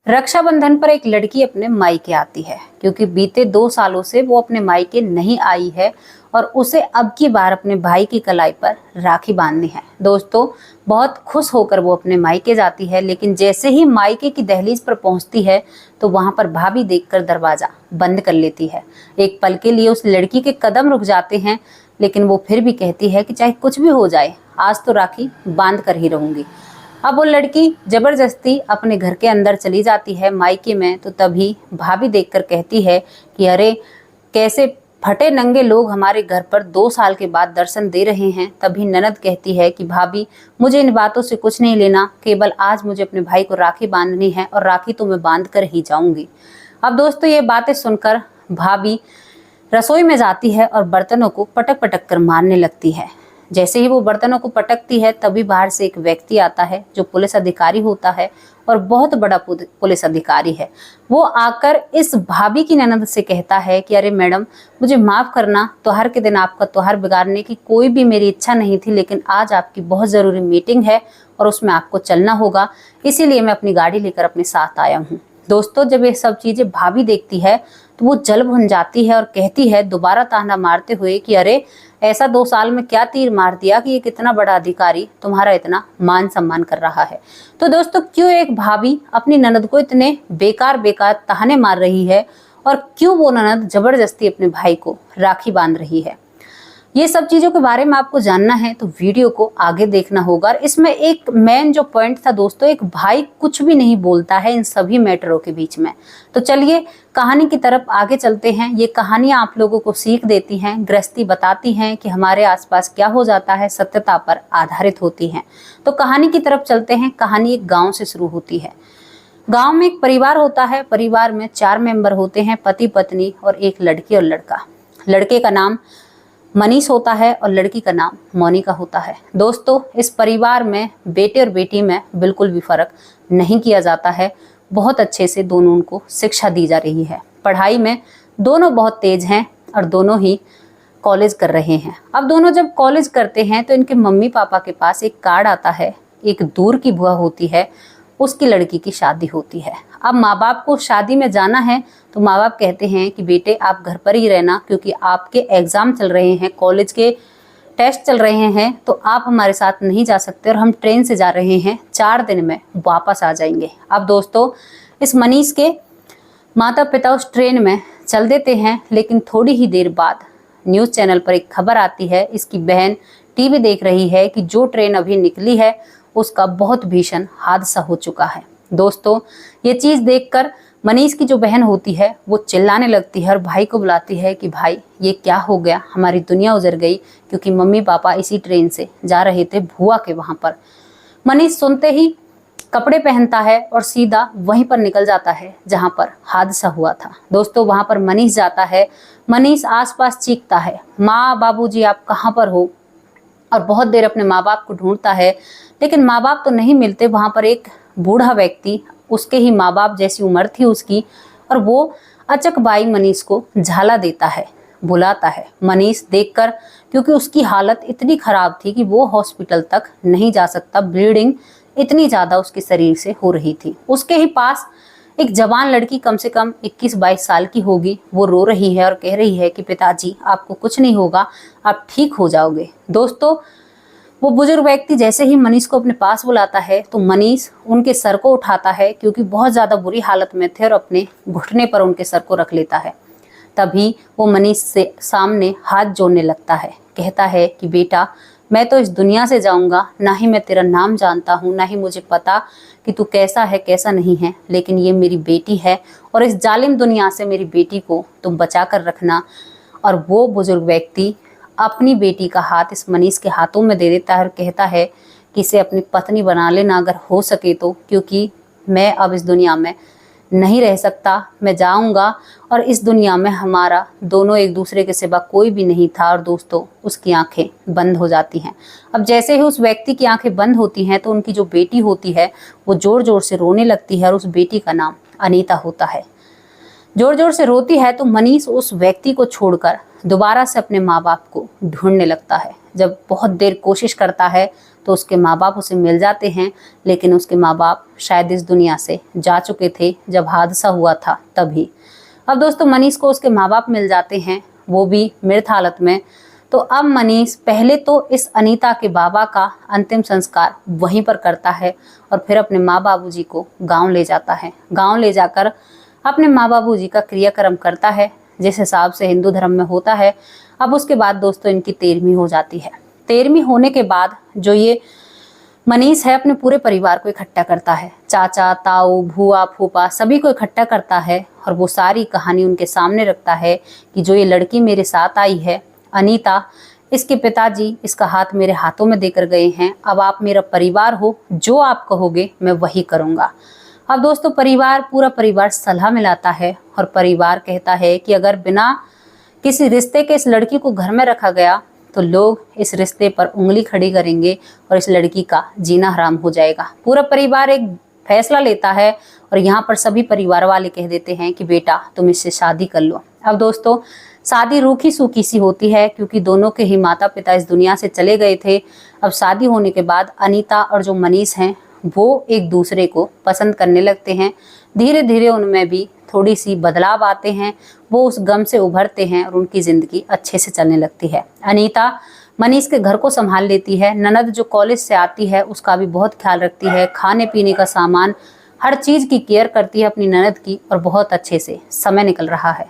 रक्षाबंधन पर एक लड़की अपने मायके आती है क्योंकि बीते 2 सालों से वो अपने मायके नहीं आई है और उसे अब की बार अपने भाई की कलाई पर राखी बांधनी है। दोस्तों, बहुत खुश होकर वो अपने मायके जाती है, लेकिन जैसे ही मायके की दहलीज पर पहुंचती है तो वहां पर भाभी देखकर दरवाजा बंद कर लेती है। एक पल के लिए उस लड़की के कदम रुक जाते हैं, लेकिन वो फिर भी कहती है कि चाहे कुछ भी हो जाए, आज तो राखी बांध कर ही रहूंगी। अब वो लड़की जबरदस्ती अपने घर के अंदर चली जाती है मायके में, तो तभी भाभी देखकर कहती है कि अरे, कैसे फटे नंगे लोग हमारे घर पर 2 साल के बाद दर्शन दे रहे हैं। तभी ननद कहती है कि भाभी, मुझे इन बातों से कुछ नहीं लेना, केवल आज मुझे अपने भाई को राखी बांधनी है और राखी तो मैं बांध कर ही जाऊंगी। अब दोस्तों, ये बातें सुनकर भाभी रसोई में जाती है और बर्तनों को पटक पटक कर मारने लगती है। जैसे ही वो बर्तनों को पटकती है तभी बाहर से एक व्यक्ति आता है जो पुलिस अधिकारी होता है और बहुत बड़ा पुलिस अधिकारी है। वो आकर इस भाभी की ननद से कहता है कि अरे मैडम, मुझे माफ करना, त्योहार के दिन आपका त्योहार बिगाड़ने की कोई भी मेरी इच्छा नहीं थी, लेकिन आज आपकी बहुत जरूरी मीटिंग है और उसमें आपको चलना होगा, इसीलिए मैं अपनी गाड़ी लेकर अपने साथ आया हूँ। दोस्तों, जब ये सब चीजें भाभी देखती है तो वो जल भुन जाती है और कहती है दोबारा ताना मारते हुए कि अरे, ऐसा 2 साल में क्या तीर मार दिया कि ये कितना बड़ा अधिकारी तुम्हारा इतना मान सम्मान कर रहा है। तो दोस्तों, क्यों एक भाभी अपनी ननद को इतने बेकार बेकार ताने मार रही है और क्यों वो ननद जबरदस्ती अपने भाई को राखी बांध रही है, ये सब चीजों के बारे में आपको जानना है तो वीडियो को आगे देखना होगा। और इसमें एक मेन जो पॉइंट था दोस्तों, एक भाई कुछ भी नहीं बोलता है इन सभी मैटरों के बीच में। तो चलिए कहानी की तरफ आगे चलते हैं। ये कहानियां आप लोगों को सीख देती हैं, गृहस्थी बताती हैं कि हमारे आसपास क्या हो जाता है, सत्यता पर आधारित होती हैं। तो कहानी की तरफ चलते हैं। कहानी एक गाँव से शुरू होती है। गाँव में एक परिवार होता है। परिवार में 4 मेंबर होते हैं, पति पत्नी और एक लड़की और लड़का। लड़के का नाम मनीष होता है और लड़की का नाम मोनिका होता है। दोस्तों, इस परिवार में बेटे और बेटी में बिल्कुल भी फर्क नहीं किया जाता है। बहुत अच्छे से दोनों को शिक्षा दी जा रही है। पढ़ाई में दोनों बहुत तेज हैं और दोनों ही कॉलेज कर रहे हैं। अब दोनों जब कॉलेज करते हैं तो इनके मम्मी पापा के पास एक कार्ड आता है। एक दूर की बुआ होती है, उसकी लड़की की शादी होती है। अब माँ बाप को शादी में जाना है तो माँ बाप कहते हैं कि बेटे आप घर पर ही रहना, क्योंकि आपके एग्जाम चल रहे हैं, कॉलेज के टेस्ट चल रहे हैं, तो आप हमारे साथ नहीं जा सकते और हम ट्रेन से जा रहे हैं, 4 दिन में वापस आ जाएंगे। अब दोस्तों, इस मनीष के माता पिता उस ट्रेन में चल देते हैं, लेकिन थोड़ी ही देर बाद न्यूज़ चैनल पर एक खबर आती है। इसकी बहन टीवी देख रही है कि जो ट्रेन अभी निकली है उसका बहुत भीषण हादसा हो चुका है। दोस्तों, ये चीज़ देखकर मनीष की जो बहन होती है वो चिल्लाने लगती है और भाई को बुलाती है कि भाई, ये क्या हो गया, हमारी दुनिया उजड़ गई, क्योंकि मम्मी पापा इसी ट्रेन से जा रहे थे भुआ के वहाँ पर। मनीष सुनते ही कपड़े पहनता है और सीधा वहीं पर निकल जाता है जहाँ पर हादसा हुआ था। दोस्तों, वहाँ पर मनीष जाता है। मनीष आसपास चीखता है, माँ बाबूजी आप कहाँ पर हो, और बहुत देर अपने माँ बाप को ढूंढता है, लेकिन माँ बाप तो नहीं मिलते। वहाँ पर एक बूढ़ा व्यक्ति, उसके ही माँ बाप जैसी उम्र थी उसकी, और वो अचकबाई मनीष को झाला देता है, बुलाता है। मनीष देखकर, क्योंकि उसकी हालत इतनी खराब थी कि वो हॉस्पिटल तक नहीं जा सकता, ब्लीडिंग इतनी ज़्यादा उसके शरीर से हो रही थी। उसके ही पास एक जवान लड़की, कम से कम 21-22 साल की होगी, वो रो रही है और कह रही है कि पिताजी आपको कुछ नहीं होगा, आप ठीक हो जाओगे। दोस्तों, वो बुजुर्ग व्यक्ति जैसे ही मनीष को अपने पास बुलाता है तो मनीष उनके सर को उठाता है, क्योंकि बहुत ज़्यादा बुरी हालत में थे, और अपने घुटने पर उनके सर को रख लेता है। तभी वो मनीष से सामने हाथ जोड़ने लगता है, कहता है कि बेटा, मैं तो इस दुनिया से जाऊंगा, ना ही मैं तेरा नाम जानता हूँ, ना ही मुझे पता कि तू कैसा है कैसा नहीं है, लेकिन ये मेरी बेटी है और इस जालिम दुनिया से मेरी बेटी को तुम बचा कर रखना। और वो बुजुर्ग व्यक्ति अपनी बेटी का हाथ इस मनीष के हाथों में दे देता है और कहता है कि इसे अपनी पत्नी बना लेना अगर हो सके तो, क्योंकि मैं अब इस दुनिया में नहीं रह सकता, मैं जाऊंगा और इस दुनिया में हमारा दोनों एक दूसरे के सिवा कोई भी नहीं था। और दोस्तों, उसकी आंखें बंद हो जाती हैं। अब जैसे ही उस व्यक्ति की आंखें बंद होती हैं तो उनकी जो बेटी होती है वो जोर जोर से रोने लगती है, और उस बेटी का नाम अनीता होता है। जोर जोर से रोती है तो मनीष उस व्यक्ति को छोड़कर दोबारा से अपने माँ बाप को ढूंढने लगता है। जब बहुत देर कोशिश करता है तो उसके माँ बाप उसे मिल जाते हैं, लेकिन उसके माँ बाप शायद इस दुनिया से जा चुके थे जब हादसा हुआ था तभी। अब दोस्तों मनीष को उसके माँ बाप मिल जाते हैं, वो भी मृत हालत में। तो अब मनीष पहले तो इस अनीता के बाबा का अंतिम संस्कार वहीं पर करता है और फिर अपने माँ बाबूजी को गांव ले जाता है। गांव ले जाकर अपने माँ बाबूजी का क्रियाक्रम करता है जिस हिसाब से हिंदू धर्म में होता है। अब उसके बाद दोस्तों इनकी 13वीं हो जाती है। 13वीं होने के बाद जो ये मनीष है अपने पूरे परिवार को इकट्ठा करता है, चाचा ताऊ भूआ फूफा सभी को इकट्ठा करता है और वो सारी कहानी उनके सामने रखता है कि जो ये लड़की मेरे साथ आई है अनीता, इसके पिताजी इसका हाथ मेरे हाथों में देकर गए हैं। अब आप मेरा परिवार हो, जो आप कहोगे मैं वही करूँगा। अब दोस्तों पूरा परिवार सलाह मिलाता है और परिवार कहता है कि अगर बिना किसी रिश्ते के इस लड़की को घर में रखा गया तो लोग इस रिश्ते पर उंगली खड़ी करेंगे और इस लड़की का जीना हराम हो जाएगा। पूरा परिवार एक फैसला लेता है और यहाँ पर सभी परिवार वाले कह देते हैं कि बेटा तुम इससे शादी कर लो। अब दोस्तों शादी रूखी सूखी सी होती है क्योंकि दोनों के ही माता पिता इस दुनिया से चले गए थे। अब शादी होने के बाद अनीता और जो मनीष हैं वो एक दूसरे को पसंद करने लगते हैं। धीरे धीरे उनमें भी थोड़ी सी बदलाव आते हैं, वो उस गम से उभरते हैं और उनकी ज़िंदगी अच्छे से चलने लगती है। अनीता मनीष के घर को संभाल लेती है। ननद जो कॉलेज से आती है उसका भी बहुत ख्याल रखती है, खाने पीने का सामान हर चीज़ की केयर करती है अपनी ननद की और बहुत अच्छे से समय निकल रहा है।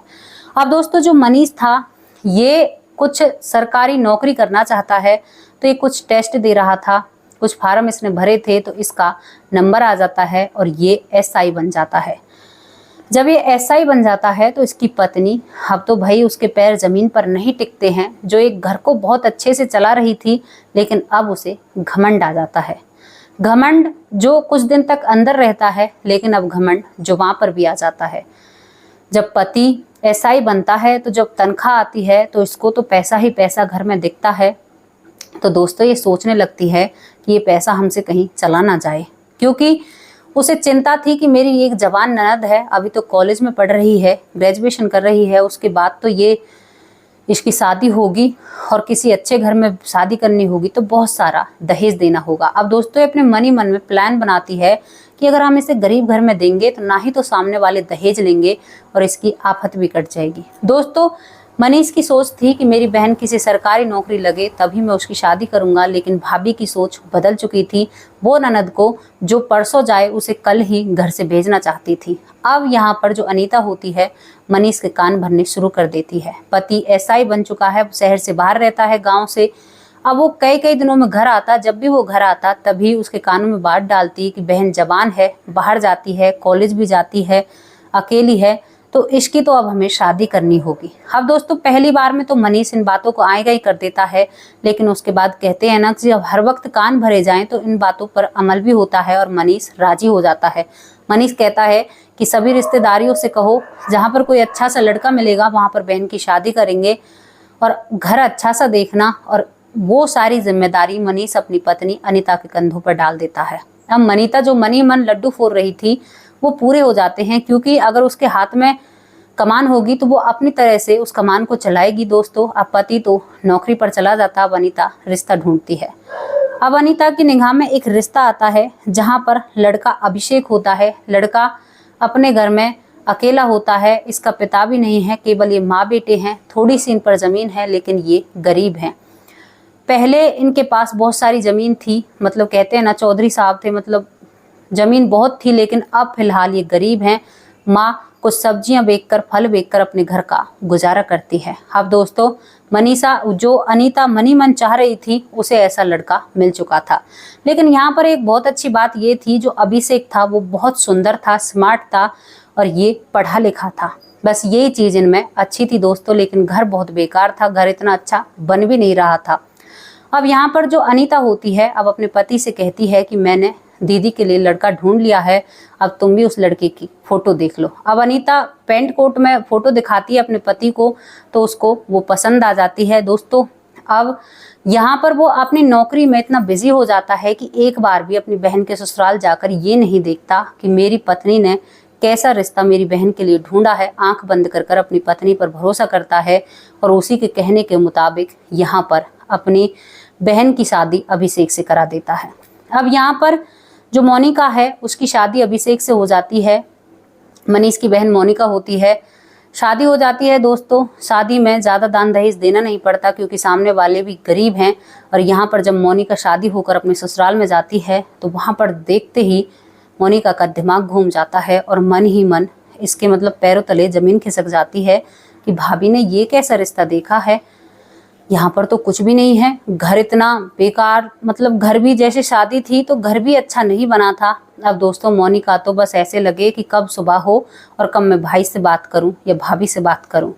अब दोस्तों जो मनीष था ये कुछ सरकारी नौकरी करना चाहता है, तो ये कुछ टेस्ट दे रहा था, कुछ फार्म इसने भरे थे तो इसका नंबर आ जाता है और ये एसआई बन जाता है। जब ये एसआई बन जाता है तो इसकी पत्नी, अब तो भाई उसके पैर जमीन पर नहीं टिकते हैं, जो एक घर को बहुत अच्छे से चला रही थी लेकिन अब उसे घमंड आ जाता है। घमंड जो कुछ दिन तक अंदर रहता है लेकिन अब घमंड जुबान पर भी आ जाता है। जब पति एसआई बनता है तो जब तनख्वाह आती है तो इसको तो पैसा ही पैसा घर में दिखता है। तो दोस्तों ये सोचने लगती है कि ये पैसा हमसे कहीं चला ना जाए, क्योंकि उसे चिंता थी कि मेरी एक जवान ननद है, अभी तो कॉलेज में पढ़ रही है, ग्रेजुएशन कर रही है, उसके बाद तो ये इसकी शादी होगी और किसी अच्छे घर में शादी करनी होगी तो बहुत सारा दहेज देना होगा। अब दोस्तों ये अपने मन ही मन में प्लान बनाती है कि अगर हम इसे गरीब घर में देंगे तो ना ही तो सामने वाले दहेज लेंगे और इसकी आफत भी कट जाएगी। दोस्तों मनीष की सोच थी कि मेरी बहन किसी सरकारी नौकरी लगे तभी मैं उसकी शादी करूंगा, लेकिन भाभी की सोच बदल चुकी थी। वो ननद को जो परसों जाए उसे कल ही घर से भेजना चाहती थी। अब यहाँ पर जो अनीता होती है मनीष के कान भरने शुरू कर देती है। पति एसआई बन चुका है, शहर से बाहर रहता है, गाँव से। अब वो कई दिनों में घर आता, जब भी वो घर आता तभी उसके कानों में बात डालती कि बहन जवान है, बाहर जाती है, कॉलेज भी जाती है, अकेली है, तो इसकी तो अब हमें शादी करनी होगी। अब दोस्तों पहली बार में तो मनीष इन बातों को आएगा ही कर देता है, लेकिन उसके बाद कहते हैं ना कि जब हर वक्त कान भरे जाएं तो इन बातों पर अमल भी होता है और मनीष राजी हो जाता है। मनीष कहता है कि सभी रिश्तेदारियों से कहो, जहाँ पर कोई अच्छा सा लड़का मिलेगा वहाँ पर बहन की शादी करेंगे और घर अच्छा सा देखना। और वो सारी जिम्मेदारी मनीष अपनी पत्नी अनीता के कंधों पर डाल देता है। अब अनीता जो मन ही मन लड्डू फोड़ रही थी वो पूरे हो जाते हैं, क्योंकि अगर उसके हाथ में कमान होगी तो वो अपनी तरह से उस कमान को चलाएगी। दोस्तों अब पति तो नौकरी पर चला जाता, अब अनीता रिश्ता ढूंढती है। अब अनीता की निगाह में एक रिश्ता आता है जहां पर लड़का अभिषेक होता है। लड़का अपने घर में अकेला होता है, इसका पिता भी नहीं है, केवल ये माँ बेटे हैं। थोड़ी सी इन पर जमीन है लेकिन ये गरीब हैं। पहले इनके पास बहुत सारी जमीन थी, मतलब कहते हैं ना चौधरी साहब थे, मतलब जमीन बहुत थी, लेकिन अब फिलहाल ये गरीब हैं। माँ कुछ सब्जियां बेचकर, फल बेचकर अपने घर का गुजारा करती है। अब दोस्तों मनीषा जो अनीता मनी मन चाह रही थी उसे ऐसा लड़का मिल चुका था। लेकिन यहाँ पर एक बहुत अच्छी बात ये थी, जो अभिषेक था वो बहुत सुंदर था, स्मार्ट था और ये पढ़ा लिखा था। बस यही चीज़ इनमें अच्छी थी दोस्तों, लेकिन घर बहुत बेकार था, घर इतना अच्छा बन भी नहीं रहा था। अब यहाँ पर जो अनीता होती है अब अपने पति से कहती है कि मैंने दीदी के लिए लड़का ढूंढ लिया है, अब तुम भी उस लड़के की फोटो देख लो। अब अनीता पैंट कोट में फोटो दिखाती है अपने पति को तो उसको वो पसंद आ जाती है। दोस्तों अब यहाँ पर वो अपनी नौकरी में इतना बिजी हो जाता है कि एक बार भी अपनी बहन के ससुराल जाकर ये नहीं देखता कि मेरी पत्नी ने कैसा रिश्ता मेरी बहन के लिए ढूंढा है। आंख बंद कर अपनी पत्नी पर भरोसा करता है और उसी के कहने के मुताबिक यहाँ पर अपनी बहन की शादी अभिषेक से करा देता है। अब यहाँ पर जो मोनिका है उसकी शादी अभिषेक से हो जाती है। मनीष की बहन मोनिका होती है, शादी हो जाती है दोस्तों। शादी में ज़्यादा दान दहेज देना नहीं पड़ता क्योंकि सामने वाले भी गरीब हैं। और यहाँ पर जब मोनिका शादी होकर अपने ससुराल में जाती है तो वहाँ पर देखते ही मोनिका का दिमाग घूम जाता है और मन ही मन इसके मतलब पैरों तले ज़मीन खिसक जाती है कि भाभी ने ये कैसा रिश्ता देखा है, यहाँ पर तो कुछ भी नहीं है, घर इतना बेकार, मतलब घर भी जैसे शादी थी तो घर भी अच्छा नहीं बना था। अब दोस्तों मोनिका तो बस ऐसे लगे कि कब सुबह हो और कब मैं भाई से बात करूं या भाभी से बात करूं।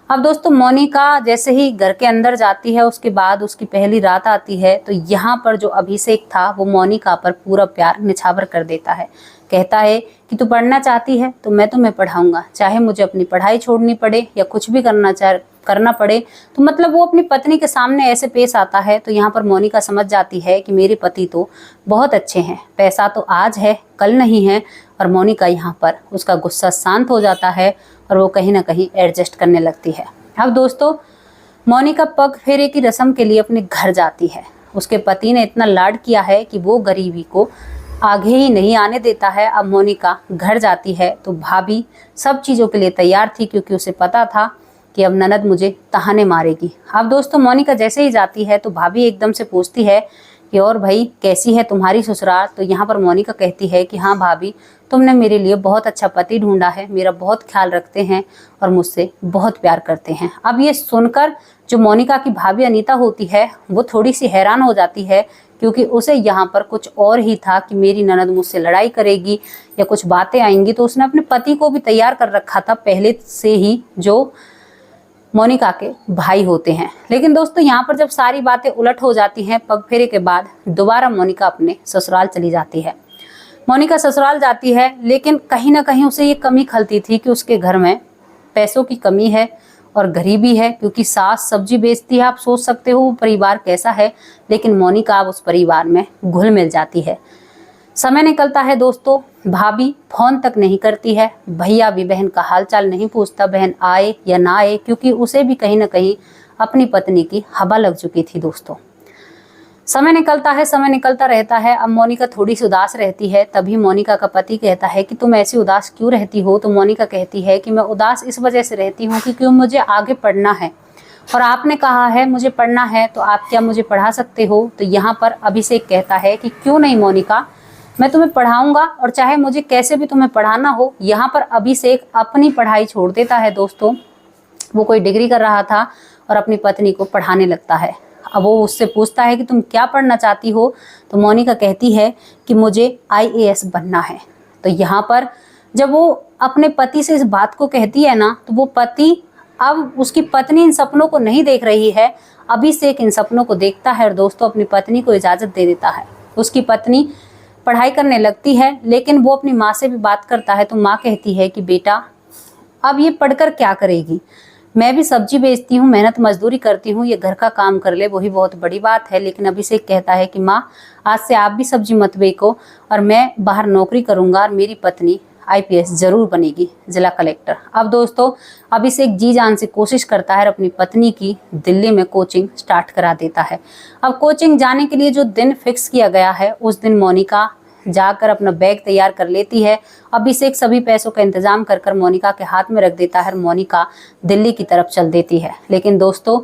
अब दोस्तों मोनिका जैसे ही घर के अंदर जाती है उसके बाद उसकी पहली रात आती है तो यहाँ पर जो अभिषेक था वो मोनिका पर पूरा प्यार निछावर कर देता है। कहता है कि तू पढ़ना चाहती है तो मैं तुम्हें पढ़ाऊंगा, चाहे मुझे अपनी पढ़ाई छोड़नी पड़े या कुछ भी करना पड़े। तो मतलब वो अपनी पत्नी के सामने ऐसे पेश आता है। तो यहाँ पर मोनिका समझ जाती है कि मेरे पति तो बहुत अच्छे हैं, पैसा तो आज है कल नहीं है। और मोनिका यहाँ पर उसका गुस्सा शांत हो जाता है और वो कहीं ना कहीं एडजस्ट करने लगती है। अब दोस्तों मोनिका पग फेरे की रस्म के लिए अपने घर जाती है। उसके पति ने इतना लाड किया है कि वो गरीबी को आगे ही नहीं आने देता है। अब मोनिका घर जाती है तो भाभी सब चीज़ों के लिए तैयार थी क्योंकि उसे पता था कि अब ननद मुझे ताने मारेगी। अब दोस्तों मोनिका जैसे ही जाती है तो भाभी एकदम से पूछती है कि और भाई कैसी है तुम्हारी ससुराल। तो यहाँ पर मोनिका कहती है कि हाँ भाभी, तुमने मेरे लिए बहुत अच्छा पति ढूंढा है, मेरा बहुत ख्याल रखते हैं और मुझसे बहुत प्यार करते हैं। अब ये सुनकर जो मोनिका की भाभी अनीता होती है वो थोड़ी सी हैरान हो जाती है क्योंकि उसे यहाँ पर कुछ और ही था कि मेरी ननद मुझसे लड़ाई करेगी या कुछ बातें आएंगी। तो उसने अपने पति को भी तैयार कर रखा था पहले से ही, जो मोनिका के भाई होते हैं। लेकिन दोस्तों यहाँ पर जब सारी बातें उलट हो जाती हैं, पग फेरे के बाद दोबारा मोनिका अपने ससुराल चली जाती है। मोनिका ससुराल जाती है लेकिन कहीं ना कहीं उसे ये कमी खलती थी कि उसके घर में पैसों की कमी है और गरीबी है क्योंकि सास सब्जी बेचती है। आप सोच सकते हो वो परिवार कैसा है, लेकिन मोनिका अब उस परिवार में घुल मिल जाती है। समय निकलता है दोस्तों, भाभी फोन तक नहीं करती है, भैया भी बहन का हालचाल नहीं पूछता बहन आए या ना आए, क्योंकि उसे भी कहीं ना कहीं अपनी पत्नी की हवा लग चुकी थी दोस्तों। समय निकलता रहता है। अब मोनिका थोड़ी सी उदास रहती है। तभी मोनिका का पति कहता है कि तुम ऐसी उदास क्यों रहती हो। तो मोनिका कहती है कि मैं उदास इस वजह से रहती हूँ क्योंकि मुझे आगे पढ़ना है और आपने कहा है मुझे पढ़ना है, तो आप क्या मुझे पढ़ा सकते हो। तो यहाँ पर अभिषेक कहता है कि क्यों नहीं मोनिका, मैं तुम्हें पढ़ाऊंगा और चाहे मुझे कैसे भी तुम्हें पढ़ाना हो। यहाँ पर अभिषेक अपनी पढ़ाई छोड़ देता है दोस्तों। वो कोई डिग्री कर रहा था और अपनी पत्नी को पढ़ाने लगता है। अब वो उससे पूछता है कि तुम क्या पढ़ना चाहती हो। तो मोनिका कहती है कि मुझे IAS बनना है। तो यहाँ पर जब वो अपने पति से इस बात को कहती है ना, तो वो पति, अब उसकी पत्नी इन सपनों को नहीं देख रही है, अभिषेक इन सपनों को देखता है और दोस्तों अपनी पत्नी को इजाज़त दे देता है। उसकी पत्नी पढ़ाई करने लगती है लेकिन वो अपनी माँ से भी बात करता है। तो माँ कहती है कि बेटा अब ये पढ़कर क्या करेगी, मैं भी सब्जी बेचती हूँ, मेहनत मजदूरी करती हूँ, ये घर का काम कर ले वही बहुत बड़ी बात है। लेकिन अभिषेक कहता है कि माँ आज से आप भी सब्जी मत बेचो और मैं बाहर नौकरी करूँगा और मेरी पत्नी IPS जरूर बनेगी, जिला कलेक्टर। अब दोस्तों अभिषेक जी जान से कोशिश करता है और अपनी पत्नी की दिल्ली में कोचिंग स्टार्ट करा देता है। अब कोचिंग जाने के लिए जो दिन फिक्स किया गया है उस दिन मोनिका जाकर अपना बैग तैयार कर लेती है। अभिषेक सभी पैसों का इंतजाम कर मोनिका के हाथ में रख देता है और मोनिका दिल्ली की तरफ चल देती है। लेकिन दोस्तों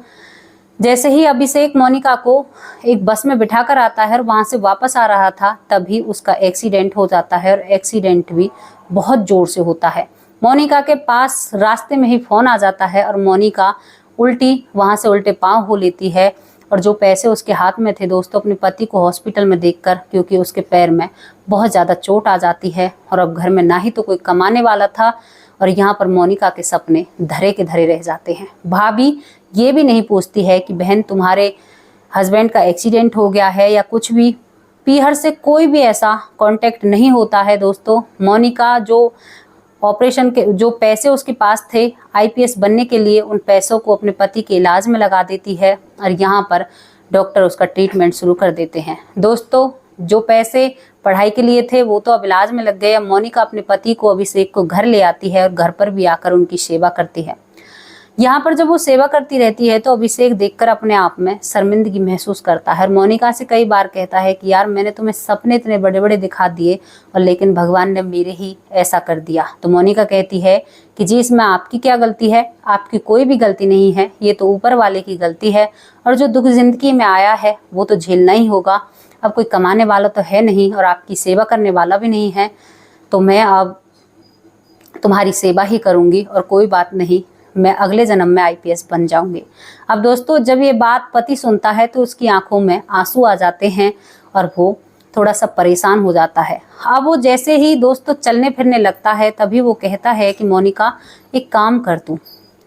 जैसे ही अभिषेक मोनिका को एक बस में बिठा कर आता है और वहाँ से वापस आ रहा था, तभी उसका एक्सीडेंट हो जाता है और एक्सीडेंट भी बहुत जोर से होता है। मोनिका के पास रास्ते में ही फ़ोन आ जाता है और मोनिका वहाँ से उल्टे पाँव हो लेती है। और जो पैसे उसके हाथ में थे दोस्तों अपने पति को हॉस्पिटल में देखकर, क्योंकि उसके पैर में बहुत ज़्यादा चोट आ जाती है और अब घर में ना ही तो कोई कमाने वाला था और यहाँ पर मोनिका के सपने धरे के धरे रह जाते हैं। भाभी ये भी नहीं पूछती है कि बहन तुम्हारे हस्बैंड का एक्सीडेंट हो गया है या कुछ भी। पीहर से कोई भी ऐसा कांटेक्ट नहीं होता है दोस्तों। मोनिका जो ऑपरेशन के जो पैसे उसके पास थे IPS बनने के लिए, उन पैसों को अपने पति के इलाज में लगा देती है और यहाँ पर डॉक्टर उसका ट्रीटमेंट शुरू कर देते हैं। दोस्तों जो पैसे पढ़ाई के लिए थे वो तो अब इलाज में लग गए। मोनिका अपने पति को अभिषेक को घर ले आती है और घर पर भी आकर उनकी सेवा करती है। यहाँ पर जब वो सेवा करती रहती है तो अभिषेक देखकर अपने आप में शर्मिंदगी महसूस करता है और मोनिका से कई बार कहता है कि यार मैंने तुम्हें सपने इतने बड़े बड़े दिखा दिए और लेकिन भगवान ने मेरे ही ऐसा कर दिया। तो मोनिका कहती है कि जी इसमें आपकी क्या गलती है, आपकी कोई भी गलती नहीं है, ये तो ऊपर वाले की गलती है और जो दुख जिंदगी में आया है वो तो झेलना ही होगा। अब कोई कमाने वाला तो है नहीं और आपकी सेवा करने वाला भी नहीं है, तो मैं अब तुम्हारी सेवा ही करूंगी और कोई बात नहीं, मैं अगले जन्म में आईपीएस बन जाऊंगी। अब दोस्तों जब ये बात पति सुनता है तो उसकी आंखों में आंसू आ जाते हैं और वो थोड़ा सा परेशान हो जाता है। अब वो जैसे ही दोस्तों चलने फिरने लगता है तभी वो कहता है कि मोनिका एक काम कर तू,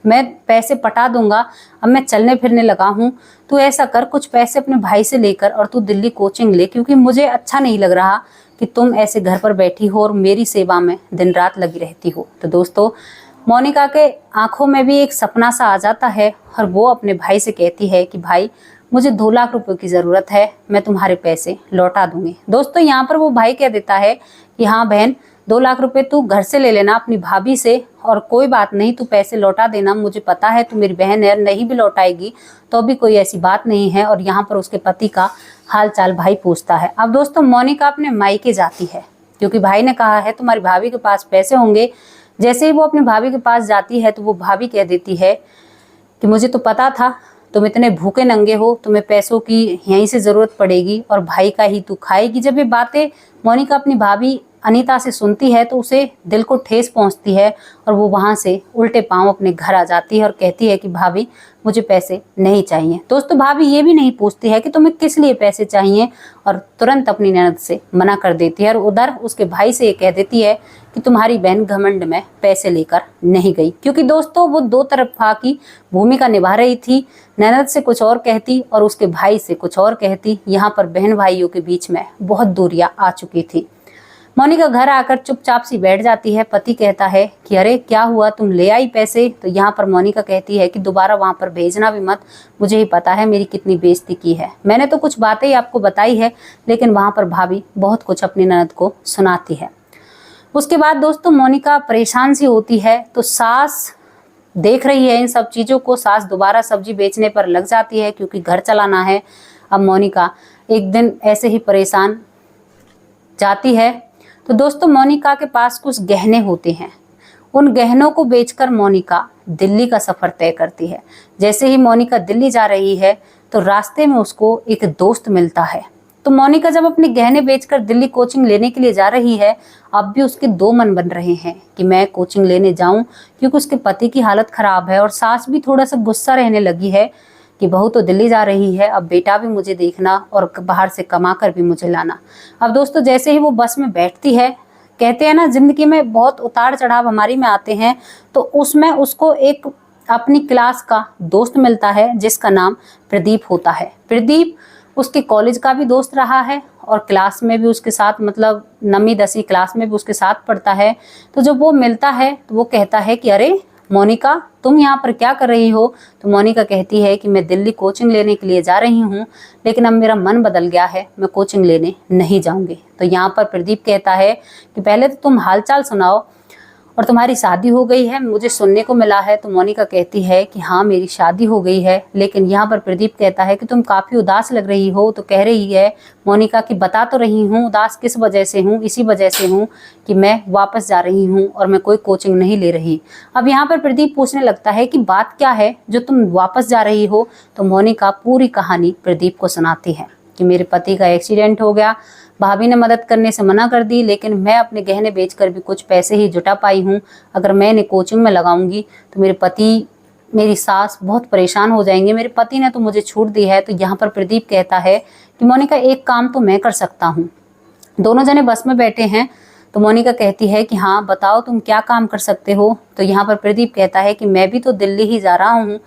मैं पैसे पटा दूंगा, अब मैं चलने फिरने लगा हूँ, तू ऐसा कर कुछ पैसे अपने भाई से लेकर और तू दिल्ली कोचिंग ले, क्योंकि मुझे अच्छा नहीं लग रहा कि तुम ऐसे घर पर बैठी हो और मेरी सेवा में दिन रात लगी रहती हो। तो दोस्तों मोनिका के आंखों में भी एक सपना सा आ जाता है और वो अपने भाई से कहती है कि भाई मुझे 2 लाख रुपए की ज़रूरत है, मैं तुम्हारे पैसे लौटा दूंगी। दोस्तों यहाँ पर वो भाई कह देता है कि हाँ बहन 2 लाख रुपए तू घर से ले लेना अपनी भाभी से और कोई बात नहीं, तू पैसे लौटा देना, मुझे पता है तू मेरी बहन है, नहीं भी लौटाएगी तो भी कोई ऐसी बात नहीं है। और यहाँ पर उसके पति का हाल चाल भाई पूछता है। अब दोस्तों मोनिका अपने मायके जाती है क्योंकि भाई ने कहा है तुम्हारी भाभी के पास पैसे होंगे। जैसे ही वो अपनी भाभी के पास जाती है तो वो भाभी कह देती है कि मुझे तो पता था तुम इतने भूखे नंगे हो, तुम्हें पैसों की यहीं से ज़रूरत पड़ेगी और भाई का ही तू खाएगी। जब ये बातें मोनिका अपनी भाभी अनीता से सुनती है तो उसे दिल को ठेस पहुंचती है और वो वहां से उल्टे पांव अपने घर आ जाती है और कहती है कि भाभी मुझे पैसे नहीं चाहिए। दोस्तों भाभी ये भी नहीं पूछती है कि तुम्हें किस लिए पैसे चाहिए और तुरंत अपनी ननद से मना कर देती है और उधर उसके भाई से ये कह देती है कि तुम्हारी बहन घमंड में पैसे लेकर नहीं गई। क्योंकि दोस्तों वो 2 तरफा की भूमिका निभा रही थी, ननद से कुछ और कहती और उसके भाई से कुछ और कहती। यहाँ पर बहन भाइयों के बीच में बहुत दूरियां आ चुकी थी। मोनिका घर आकर चुपचाप सी बैठ जाती है। पति कहता है कि अरे क्या हुआ, तुम ले आई पैसे? तो यहाँ पर मोनिका कहती है कि दोबारा वहां पर भेजना भी मत, मुझे ही पता है मेरी कितनी बेइज्जती की है, मैंने तो कुछ बातें ही आपको बताई है, लेकिन वहां पर भाभी बहुत कुछ अपनी ननद को सुनाती है। उसके बाद दोस्तों मोनिका परेशान सी होती है तो सास देख रही है इन सब चीज़ों को। सास दोबारा सब्जी बेचने पर लग जाती है क्योंकि घर चलाना है। अब मोनिका एक दिन ऐसे ही परेशान जाती है तो दोस्तों मोनिका के पास कुछ गहने होते हैं। उन गहनों को बेचकर मोनिका दिल्ली का सफ़र तय करती है। जैसे ही मोनिका दिल्ली जा रही है तो रास्ते में उसको एक दोस्त मिलता है। तो मोनिका जब अपने गहने बेचकर दिल्ली कोचिंग लेने के लिए जा रही है, अब भी उसके 2 मन बन रहे हैं कि मैं कोचिंग लेने जाऊं, क्योंकि उसके पति की हालत खराब है और सास भी थोड़ा सा गुस्सा रहने लगी है कि बहू तो दिल्ली जा रही है, अब बेटा भी मुझे देखना और बाहर से कमा कर भी मुझे लाना। अब दोस्तों जैसे ही वो बस में बैठती है, कहते हैं ना जिंदगी में बहुत उतार चढ़ाव हमारी में आते हैं, तो उसमें उसको एक अपनी क्लास का दोस्त मिलता है जिसका नाम प्रदीप होता है। प्रदीप उसके कॉलेज का भी दोस्त रहा है और क्लास में भी उसके साथ, मतलब 9वीं 10वीं क्लास में भी उसके साथ पढ़ता है। तो जब वो मिलता है तो वो कहता है कि अरे मोनिका तुम यहाँ पर क्या कर रही हो? तो मोनिका कहती है कि मैं दिल्ली कोचिंग लेने के लिए जा रही हूँ, लेकिन अब मेरा मन बदल गया है, मैं कोचिंग लेने नहीं जाऊँगी। तो यहाँ पर प्रदीप कहता है कि पहले तो तुम हालचाल सुनाओ और तुम्हारी शादी हो गई है, मुझे सुनने को मिला है। तो मोनिका कहती है कि हाँ मेरी शादी हो गई है। लेकिन यहाँ पर प्रदीप कहता है कि तुम काफ़ी उदास लग रही हो। तो कह रही है मोनिका कि बता तो रही हूँ उदास किस वजह से हूँ, इसी वजह से हूँ कि मैं वापस जा रही हूँ और मैं कोई कोचिंग नहीं ले रही। अब यहाँ पर प्रदीप पूछने लगता है कि बात क्या है जो तुम वापस जा रही हो? तो मोनिका पूरी कहानी प्रदीप को सुनाती है कि मेरे पति का एक्सीडेंट हो गया, भाभी ने मदद करने से मना कर दी, लेकिन मैं अपने गहने बेचकर भी कुछ पैसे ही जुटा पाई हूँ। अगर मैं इन्हें कोचिंग में लगाऊंगी तो मेरे पति, मेरी सास बहुत परेशान हो जाएंगे, मेरे पति ने तो मुझे छूट दी है। तो यहाँ पर प्रदीप कहता है कि मोनिका एक काम तो मैं कर सकता हूँ। दोनों जने बस में बैठे हैं तो मोनिका कहती है कि हाँ बताओ तुम क्या काम कर सकते हो? तो यहाँ पर प्रदीप कहता है कि मैं भी तो दिल्ली ही जा रहा हूँ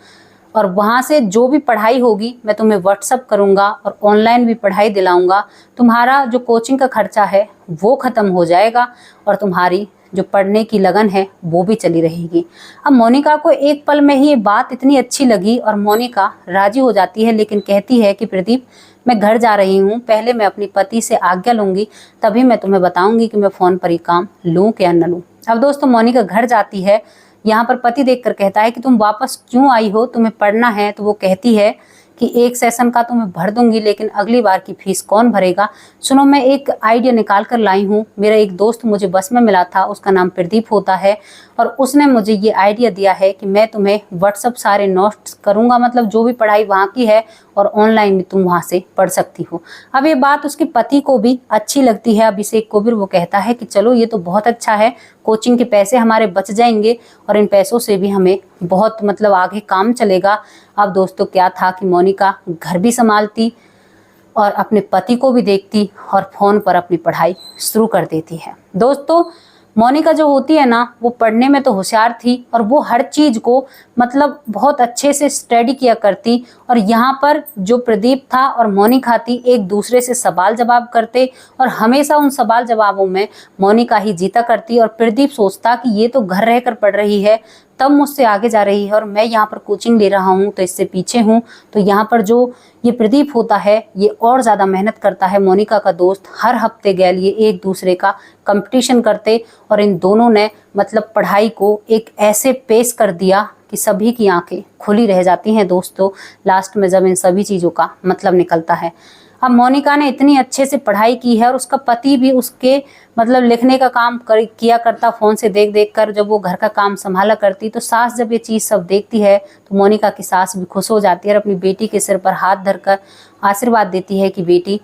और वहाँ से जो भी पढ़ाई होगी मैं तुम्हें व्हाट्सअप करूँगा और ऑनलाइन भी पढ़ाई दिलाऊँगा। तुम्हारा जो कोचिंग का खर्चा है वो ख़त्म हो जाएगा और तुम्हारी जो पढ़ने की लगन है वो भी चली रहेगी। अब मोनिका को एक पल में ही ये बात इतनी अच्छी लगी और मोनिका राजी हो जाती है, लेकिन कहती है कि प्रदीप मैं घर जा रही हूँ, पहले मैं अपनी पति से आज्ञा लूँगी, तभी मैं तुम्हें बताऊँगी कि मैं फ़ोन पर ही काम लूँ क्या न लूँ। अब दोस्तों मोनिका घर जाती है यहाँ पर पति देखकर कहता है कि तुम वापस क्यों आई हो, तुम्हें पढ़ना है। तो वो कहती है कि एक सेशन का तो मैं भर दूंगी, लेकिन अगली बार की फीस कौन भरेगा। सुनो, मैं एक आइडिया निकाल कर लाई हूँ। मेरा एक दोस्त मुझे बस में मिला था, उसका नाम प्रदीप होता है, और उसने मुझे ये आइडिया दिया है कि मैं तुम्हें व्हाट्सअप सारे नोट्स करूँगा, मतलब जो भी पढ़ाई वहाँ की है, और ऑनलाइन भी तुम वहाँ से पढ़ सकती हो। अब ये बात उसके पति को भी अच्छी लगती है, अभिषेक को भी। वो कहता है कि चलो ये तो बहुत अच्छा है, कोचिंग के पैसे हमारे बच जाएंगे और इन पैसों से भी हमें बहुत मतलब आगे काम चलेगा। अब दोस्तों क्या था कि मोनिका घर भी संभालती और अपने पति को भी देखती और फ़ोन पर अपनी पढ़ाई शुरू कर देती है। दोस्तों मोनिका जो होती है ना, वो पढ़ने में तो होशियार थी और वो हर चीज़ को मतलब बहुत अच्छे से स्टडी किया करती। और यहाँ पर जो प्रदीप था और मोनिका थी, एक दूसरे से सवाल जवाब करते और हमेशा उन सवाल जवाबों में मोनिका ही जीता करती। और प्रदीप सोचता कि ये तो घर रहकर पढ़ रही है, तब मुझसे आगे जा रही है, और मैं यहाँ पर कोचिंग ले रहा हूँ तो इससे पीछे हूँ। तो यहाँ पर जो ये प्रदीप होता है, ये और ज़्यादा मेहनत करता है। मोनिका का दोस्त हर हफ्ते गए लिए एक दूसरे का कंपटीशन करते और इन दोनों ने मतलब पढ़ाई को एक ऐसे पेश कर दिया कि सभी की आंखें खुली रह जाती हैं दोस्तों, लास्ट में जब इन सभी चीज़ों का मतलब निकलता है। अब मोनिका ने इतनी अच्छे से पढ़ाई की है और उसका पति भी उसके मतलब लिखने का काम किया करता फ़ोन से देख देख कर। जब वो घर का काम संभाला करती तो सास जब ये चीज़ सब देखती है तो मोनिका की सास भी खुश हो जाती है और अपनी बेटी के सिर पर हाथ धरकर आशीर्वाद देती है कि बेटी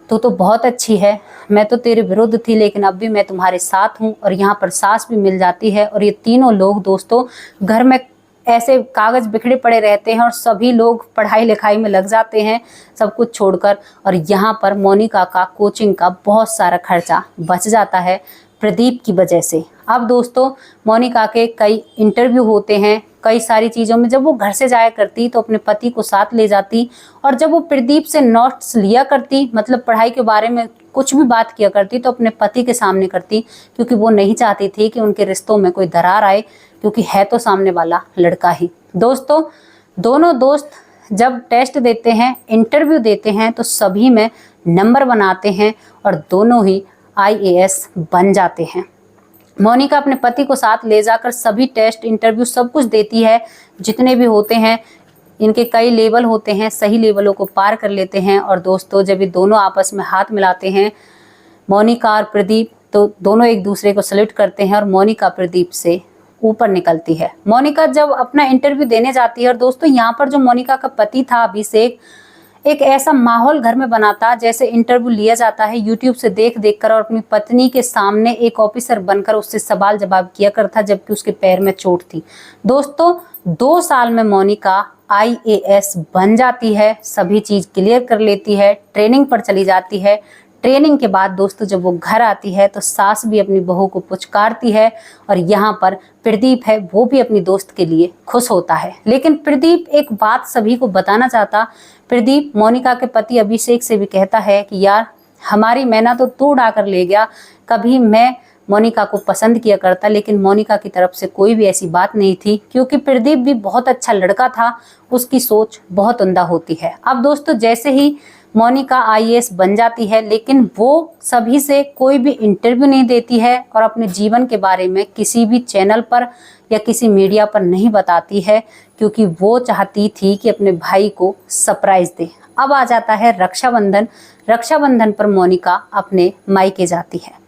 तू तो बहुत अच्छी है, मैं तो तेरे विरुद्ध थी लेकिन अब भी मैं तुम्हारे साथ हूँ। और यहाँ पर सास भी मिल जाती है और ये तीनों लोग दोस्तों घर में ऐसे कागज बिखरे पड़े रहते हैं और सभी लोग पढ़ाई लिखाई में लग जाते हैं सब कुछ छोड़कर। और यहाँ पर मोनिका का कोचिंग का बहुत सारा खर्चा बच जाता है प्रदीप की वजह से। अब दोस्तों मोनिका के कई इंटरव्यू होते हैं, कई सारी चीज़ों में जब वो घर से जाया करती तो अपने पति को साथ ले जाती, और जब वो प्रदीप से नोट्स लिया करती मतलब पढ़ाई के बारे में कुछ भी बात किया करती तो अपने पति के सामने करती, क्योंकि वो नहीं चाहती थी कि उनके रिश्तों में कोई दरार आए, क्योंकि है तो सामने वाला लड़का ही। दोस्तों दोनों दोस्त जब टेस्ट देते हैं, इंटरव्यू देते हैं तो सभी में नंबर बनाते हैं और दोनों ही IAS बन जाते हैं। मोनिका अपने पति को साथ ले जाकर सभी टेस्ट इंटरव्यू सब कुछ देती है, जितने भी होते हैं। इनके कई लेवल होते हैं, सही लेवलों को पार कर लेते हैं। और दोस्तों जब ये दोनों आपस में हाथ मिलाते हैं मोनिका और प्रदीप, तो दोनों एक दूसरे को सल्यूट करते हैं और मोनिका प्रदीप से ऊपर निकलती है। मोनिका जब अपना इंटरव्यू देने जाती है, और दोस्तों यहाँ पर जो मोनिका का पति था अभिषेक, एक ऐसा माहौल घर में बनाता जैसे इंटरव्यू लिया जाता है यूट्यूब से देख देख कर, और अपनी पत्नी के सामने एक ऑफिसर बनकर उससे सवाल जवाब किया करता जबकि उसके पैर में चोट थी। दोस्तों 2 साल में मोनिका IAS बन जाती है, सभी चीज़ क्लियर कर लेती है, ट्रेनिंग पर चली जाती है। ट्रेनिंग के बाद दोस्तों जब वो घर आती है तो सास भी अपनी बहू को पुचकारती है, और यहाँ पर प्रदीप है वो भी अपनी दोस्त के लिए खुश होता है। लेकिन प्रदीप एक बात सभी को बताना चाहता। प्रदीप मोनिका के पति अभिषेक से भी कहता है कि यार हमारी मैना तो तू उड़ा कर ले गया, कभी मैं मोनिका को पसंद किया करता लेकिन मोनिका की तरफ से कोई भी ऐसी बात नहीं थी, क्योंकि प्रदीप भी बहुत अच्छा लड़का था, उसकी सोच बहुत उम्दा होती है। अब दोस्तों जैसे ही मोनिका IAS बन जाती है, लेकिन वो सभी से कोई भी इंटरव्यू नहीं देती है और अपने जीवन के बारे में किसी भी चैनल पर या किसी मीडिया पर नहीं बताती है, क्योंकि वो चाहती थी कि अपने भाई को सरप्राइज दे। अब आ जाता है रक्षाबंधन। रक्षाबंधन पर मोनिका अपने मायके जाती है।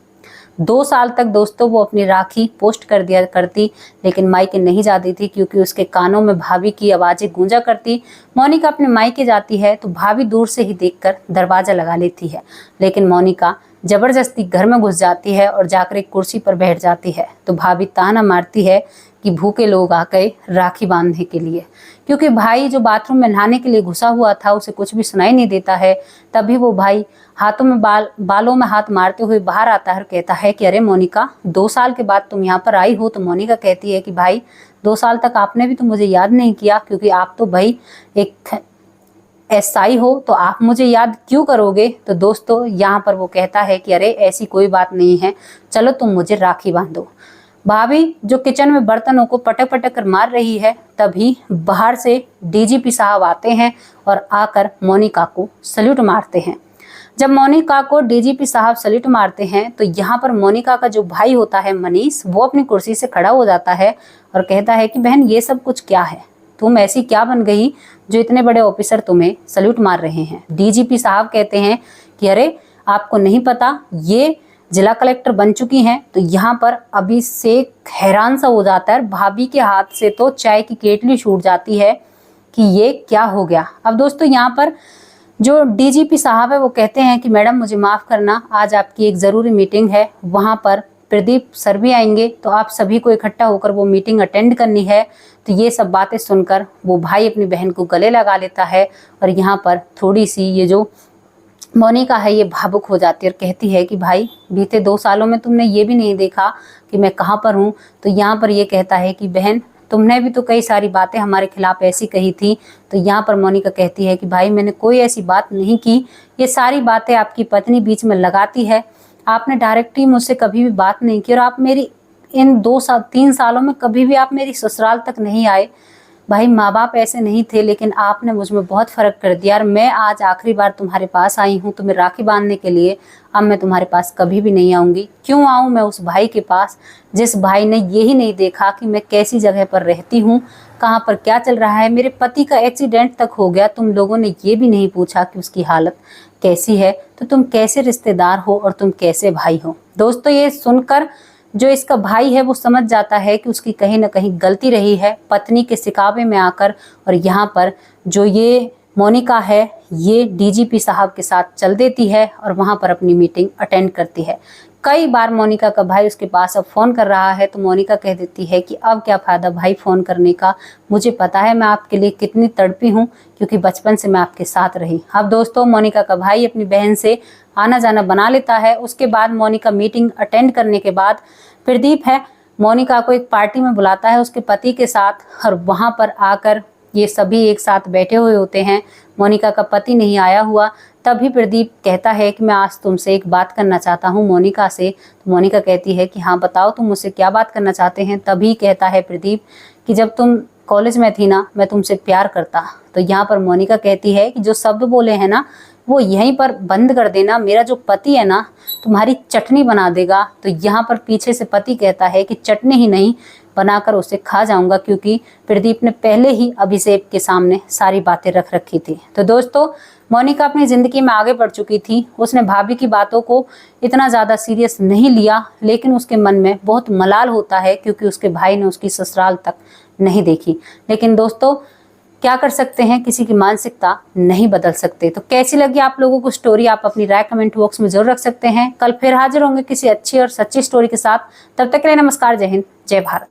2 साल तक दोस्तों वो अपनी राखी पोस्ट कर दिया करती, लेकिन मायके नहीं जाती थी क्योंकि उसके कानों में भाभी की आवाज़ें गूंजा करती। मोनिका अपने मायके जाती है तो भाभी दूर से ही देखकर दरवाज़ा लगा लेती है, लेकिन मोनिका ज़बरदस्ती घर में घुस जाती है और जाकर एक कुर्सी पर बैठ जाती है। तो भाभी ताना मारती है कि भूखे लोग आ गए राखी बांधने के लिए, क्योंकि भाई जो बाथरूम में नहाने के लिए घुसा हुआ था उसे कुछ भी सुनाई नहीं देता है। तभी वो भाई हाथों में बालों में हाथ मारते हुए बाहर आता है और कहता है कि अरे मोनिका 2 साल के बाद तुम यहाँ पर आई हो। तो मोनिका कहती है कि भाई 2 साल तक आपने भी तो मुझे याद नहीं किया, क्योंकि आप तो भाई एक SI हो, तो आप मुझे याद क्यों करोगे। तो दोस्तों यहाँ पर वो कहता है कि अरे ऐसी कोई बात नहीं है, चलो तुम मुझे राखी बांधो। भाभी जो किचन में बर्तनों को पटक पटक कर मार रही है, तभी बाहर से DGP साहब आते हैं और आकर मोनिका को सल्यूट मारते हैं। जब मोनिका को डीजीपी साहब सल्यूट मारते हैं तो यहाँ पर मोनिका का जो भाई होता है मनीष, वो अपनी कुर्सी से खड़ा हो जाता है और कहता है कि बहन ये सब कुछ क्या है, तुम ऐसी क्या बन गई जो इतने बड़े ऑफिसर तुम्हें सल्यूट मार रहे हैं। डीजीपी साहब कहते हैं कि अरे आपको नहीं पता ये जिला कलेक्टर बन चुकी हैं। तो यहाँ पर अभिषेक हैरान सा हो जाता है, भाभी के हाथ से तो चाय की केतली छूट जाती है कि ये क्या हो गया। अब दोस्तों यहाँ पर जो डीजीपी साहब है वो कहते हैं कि मैडम मुझे माफ़ करना, आज आपकी एक ज़रूरी मीटिंग है, वहाँ पर प्रदीप सर भी आएंगे, तो आप सभी को इकट्ठा होकर वो मीटिंग अटेंड करनी है। तो ये सब बातें सुनकर वो भाई अपनी बहन को गले लगा लेता है और यहाँ पर थोड़ी सी ये जो मोनिका है ये भावुक हो जाती है और कहती है कि भाई बीते 2 सालों में तुमने ये भी नहीं देखा कि मैं कहाँ पर हूँ। तो यहाँ पर ये कहता है कि बहन तुमने भी तो कई सारी बातें हमारे खिलाफ ऐसी कही थी। तो यहाँ पर मोनिका कहती है कि भाई मैंने कोई ऐसी बात नहीं की, ये सारी बातें आपकी पत्नी बीच में लगाती है, आपने डायरेक्टली मुझसे कभी भी बात नहीं की और आप मेरी इन 3 सालों में कभी भी आप मेरी ससुराल तक नहीं आए। भाई माँ बाप ऐसे नहीं थे, लेकिन आपने मुझ में बहुत फ़र्क कर दिया और मैं आज आखिरी बार तुम्हारे पास आई हूँ तुम्हें राखी बांधने के लिए। अब मैं तुम्हारे पास कभी भी नहीं आऊँगी। क्यों आऊँ मैं उस भाई के पास जिस भाई ने यही नहीं देखा कि मैं कैसी जगह पर रहती हूँ, कहाँ पर क्या चल रहा है। मेरे पति का एक्सीडेंट तक हो गया, तुम लोगों ने ये भी नहीं पूछा कि उसकी हालत कैसी है। तो तुम कैसे रिश्तेदार हो और तुम कैसे भाई हो। दोस्तों ये सुनकर जो इसका भाई है वो समझ जाता है कि उसकी कहीं ना कहीं गलती रही है पत्नी के सिकावे में आकर। और यहाँ पर जो ये मोनिका है ये डीजीपी साहब के साथ चल देती है और वहाँ पर अपनी मीटिंग अटेंड करती है। कई बार मोनिका का भाई उसके पास अब फ़ोन कर रहा है तो मोनिका कह देती है कि अब क्या फ़ायदा भाई फ़ोन करने का, मुझे पता है मैं आपके लिए कितनी तड़पी हूँ क्योंकि बचपन से मैं आपके साथ रही। अब दोस्तों मोनिका का भाई अपनी बहन से आना जाना बना लेता है। उसके बाद मोनिका मीटिंग अटेंड करने के बाद प्रदीप है मोनिका को एक पार्टी में बुलाता है उसके पति के साथ और वहाँ पर आकर ये सभी एक साथ बैठे हुए होते हैं। मोनिका का पति नहीं आया हुआ, तभी प्रदीप कहता है कि मैं आज तुमसे एक बात करना चाहता हूँ मोनिका से। तो मोनिका कहती है कि हाँ बताओ तुम मुझसे क्या बात करना चाहते हैं। तभी कहता है प्रदीप कि जब तुम कॉलेज में थी ना मैं तुमसे प्यार करता। तो यहाँ पर मोनिका कहती है कि जो शब्द बोले हैं ना वो यहीं पर बंद कर देना, मेरा जो पति है ना तुम्हारी चटनी बना देगा। तो यहाँ पर पीछे से पति कहता है कि चटनी ही नहीं बनाकर उसे खा जाऊंगा, क्योंकि प्रदीप ने पहले ही अभिषेक के सामने सारी बातें रख रखी थी। तो दोस्तों मोनिका अपनी ज़िंदगी में आगे बढ़ चुकी थी, उसने भाभी की बातों को इतना ज़्यादा सीरियस नहीं लिया, लेकिन उसके मन में बहुत मलाल होता है क्योंकि उसके भाई ने उसकी ससुराल तक नहीं देखी। लेकिन दोस्तों क्या कर सकते हैं, किसी की मानसिकता नहीं बदल सकते। तो कैसी लगी आप लोगों को स्टोरी, आप अपनी राय कमेंट बॉक्स में जरूर रख सकते हैं। कल फिर हाजिर होंगे किसी अच्छी और सच्ची स्टोरी के साथ। तब तक के लिए नमस्कार, जय हिंद, जय भारत।